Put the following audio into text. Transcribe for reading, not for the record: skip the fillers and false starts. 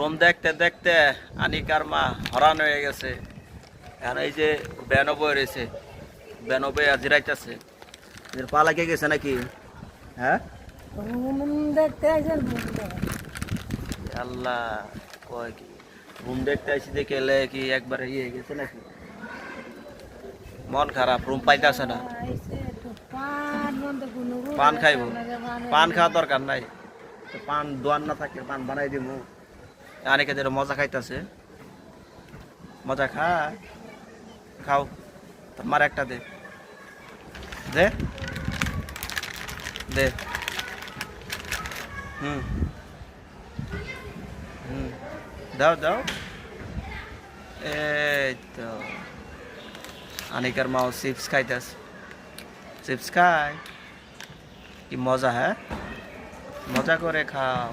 Room দেখতে দেখতে আনিকার মা হরান হয়ে গেছে। এখন এই যে ব্যানো বয়ে রয়েছে, ব্যানো বয়ে জিরাইতেছে। পা লাগিয়ে গেছে নাকি? হ্যাঁ আল্লাহ, কয় কি রুম দেখতে আসি দেখে এলে কি একবারে ইয়ে গেছে নাকি? মন খারাপ, রুম পাইতেছে না। পান খাইব, পান খাওয়ার দরকার নাই, পান দোয়ান না থাকে পান বানাই দিব। অনেকে যেন মজা খাইতেছে, মজা খাও, তোমার একটা দে দে দে। হুম হুম, দাও দাও। এই তো আনিকার মাও চিপস খাইতেছে, চিপস খায়, কি মজা। হ্যাঁ মজা করে খাও।